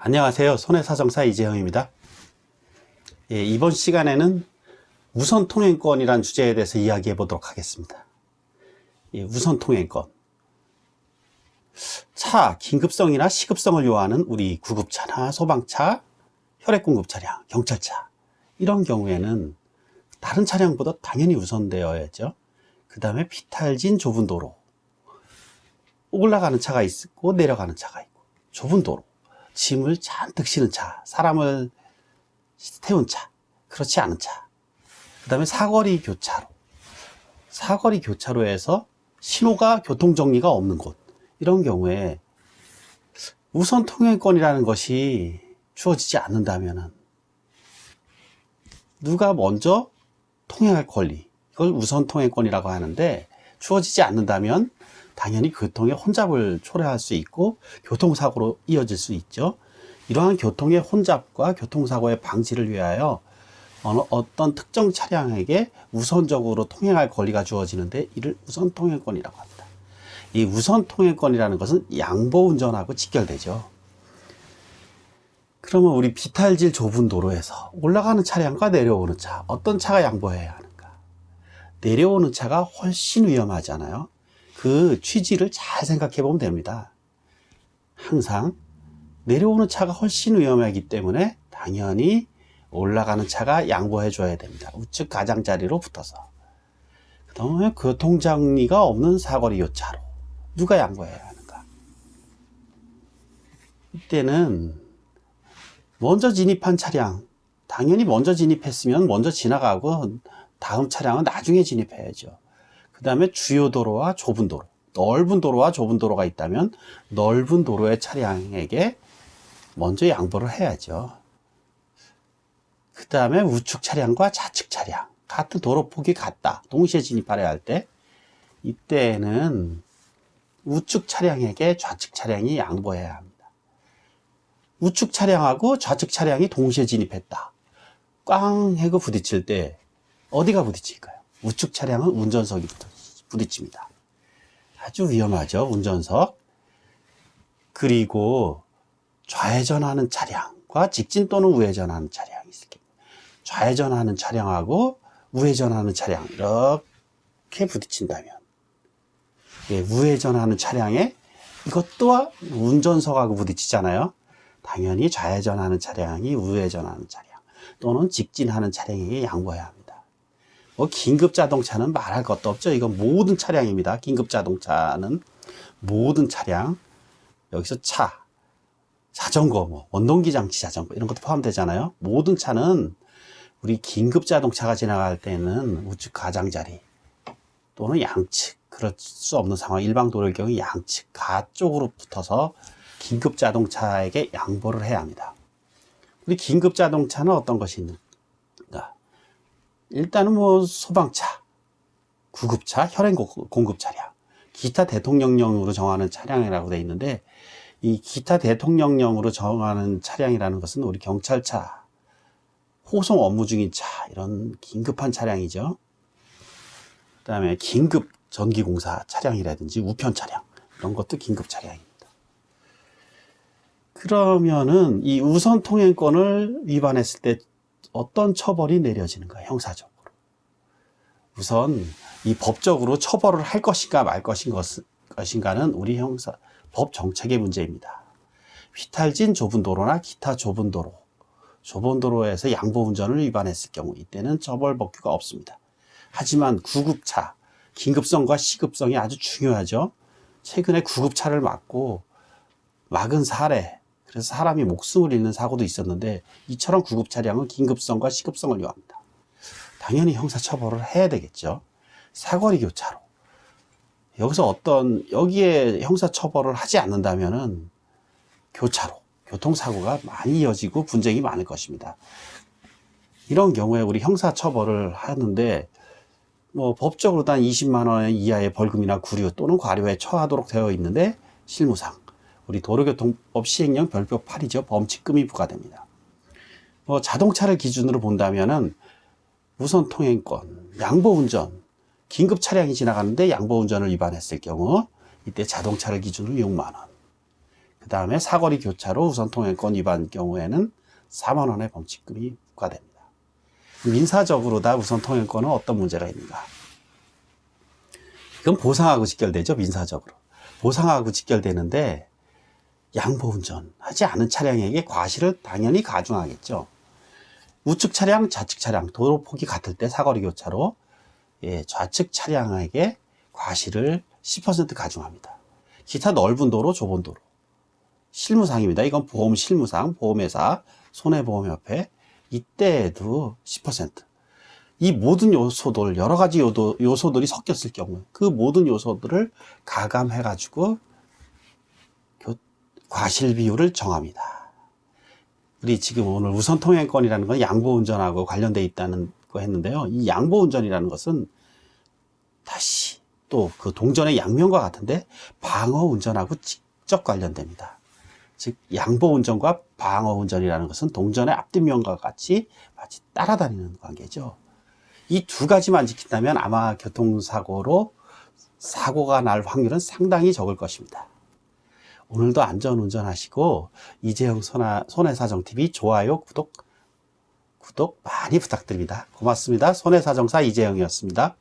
안녕하세요. 손해사정사 이재형입니다. 이번 시간에는 우선통행권이란 주제에 대해서 이야기해 보도록 하겠습니다. 우선통행권. 차, 긴급성이나 시급성을 요하는 우리 구급차나 소방차, 혈액공급 차량, 경찰차 이런 경우에는 다른 차량보다 당연히 우선되어야죠. 그 다음에 비탈진 좁은 도로, 올라가는 차가 있고 내려가는 차가 있고, 좁은 도로, 짐을 잔뜩 실은 차, 사람을 태운 차, 그렇지 않은 차. 그 다음에 사거리 교차로. 사거리 교차로에서 신호가 교통정리가 없는 곳. 이런 경우에 우선 통행권이라는 것이 주어지지 않는다면 누가 먼저 통행할 권리, 이걸 우선 통행권이라고 하는데, 주어지지 않는다면 당연히 교통의 혼잡을 초래할 수 있고 교통사고로 이어질 수 있죠. 이러한 교통의 혼잡과 교통사고의 방지를 위하여 어떤 특정 차량에게 우선적으로 통행할 권리가 주어지는데, 이를 우선통행권이라고 합니다. 이 우선통행권이라는 것은 양보운전하고 직결되죠. 그러면 우리 비탈질 좁은 도로에서 올라가는 차량과 내려오는 차, 어떤 차가 양보해야 하는가? 내려오는 차가 훨씬 위험하잖아요. 그 취지를 잘 생각해 보면 됩니다. 항상 내려오는 차가 훨씬 위험하기 때문에 당연히 올라가는 차가 양보해 줘야 됩니다. 우측 가장자리로 붙어서. 그 다음에 교통정리가 없는 사거리 교차로, 누가 양보해야 하는가? 이때는 먼저 진입한 차량, 당연히 먼저 진입했으면 먼저 지나가고 다음 차량은 나중에 진입해야죠. 그 다음에 주요 도로와 좁은 도로, 넓은 도로와 좁은 도로가 있다면 넓은 도로의 차량에게 먼저 양보를 해야죠. 그 다음에 우측 차량과 좌측 차량, 같은 도로폭이 같다, 동시에 진입하려 할 때, 이때는 우측 차량에게 좌측 차량이 양보해야 합니다. 우측 차량하고 좌측 차량이 동시에 진입했다, 꽝 해고 부딪힐 때 어디가 부딪힐까요? 우측 차량은 운전석이 부딪힙니다. 아주 위험하죠, 운전석. 그리고 좌회전하는 차량과 직진 또는 우회전하는 차량이 있을 겁니다. 좌회전하는 차량하고 우회전하는 차량, 이렇게 부딪힌다면, 우회전하는 차량에 이것도 운전석하고 부딪히잖아요. 당연히 좌회전하는 차량이 우회전하는 차량 또는 직진하는 차량에게 양보해야 합니다. 긴급 자동차는 말할 것도 없죠. 이건 모든 차량입니다. 긴급 자동차는 모든 차량, 여기서 차, 자전거, 원동기 장치 자전거 이런 것도 포함되잖아요. 모든 차는 우리 긴급 자동차가 지나갈 때는 우측 가장자리 또는 양측, 그럴 수 없는 상황, 일방 도로의 경우 양측 가쪽으로 붙어서 긴급 자동차에게 양보를 해야 합니다. 우리 긴급 자동차는 어떤 것이 있는가? 일단은 소방차, 구급차, 혈액공급 차량, 기타 대통령령으로 정하는 차량이라고 되어 있는데, 이 기타 대통령령으로 정하는 차량이라는 것은 우리 경찰차, 호송 업무 중인 차, 이런 긴급한 차량이죠. 그 다음에 긴급 전기공사 차량이라든지 우편 차량, 이런 것도 긴급 차량입니다. 그러면은 이 우선 통행권을 위반했을 때 어떤 처벌이 내려지는가, 형사적으로? 우선 이 법적으로 처벌을 할 것인가 말 것인가는 우리 법 정책의 문제입니다. 비탈진 좁은 도로나 기타 좁은 도로에서 양보 운전을 위반했을 경우, 이때는 처벌 법규가 없습니다. 하지만 구급차, 긴급성과 시급성이 아주 중요하죠. 최근에 구급차를 막은 사례, 그래서 사람이 목숨을 잃는 사고도 있었는데, 이처럼 구급 차량은 긴급성과 시급성을 요합니다. 당연히 형사처벌을 해야 되겠죠. 사거리 교차로, 여기서 여기에 형사처벌을 하지 않는다면은 교차로, 교통사고가 많이 이어지고 분쟁이 많을 것입니다. 이런 경우에 우리 형사처벌을 하는데, 법적으로 단 20만 원 이하의 벌금이나 구류 또는 과료에 처하도록 되어 있는데, 실무상 우리 도로교통법 시행령 별표 8이죠. 범칙금이 부과됩니다. 자동차를 기준으로 본다면은 우선 통행권, 양보운전, 긴급 차량이 지나가는데 양보운전을 위반했을 경우, 이때 자동차를 기준으로 6만 원. 그 그 다음에 사거리 교차로 우선 통행권 위반 경우에는 4만 원의 범칙금이 부과됩니다. 민사적으로 다 우선 통행권은 어떤 문제가 있는가? 이건 보상하고 직결되죠, 민사적으로. 보상하고 직결되는데 양보운전 하지 않은 차량에게 과실을 당연히 가중하겠죠. 우측 차량, 좌측 차량, 도로폭이 같을 때 사거리 교차로 좌측 차량에게 과실을 10% 가중합니다. 기타 넓은 도로, 좁은 도로. 실무상입니다. 이건 보험 실무상, 보험회사, 손해보험협회. 이때에도 10%. 이 모든 요소들, 여러 가지 요소들이 섞였을 경우 그 모든 요소들을 가감해가지고 과실 비율을 정합니다. 우리 지금 오늘 우선 통행권이라는 건 양보운전하고 관련되어 있다는 거 했는데요. 이 양보운전이라는 것은 다시 또 그 동전의 양면과 같은데 방어운전하고 직접 관련됩니다. 즉 양보운전과 방어운전이라는 것은 동전의 앞뒷면과 같이 마치 따라다니는 관계죠. 이 두 가지만 지킨다면 아마 교통사고로 사고가 날 확률은 상당히 적을 것입니다. 오늘도 안전운전하시고 이재용 손해사정TV 좋아요, 구독 많이 부탁드립니다. 고맙습니다. 손해사정사 이재용이었습니다.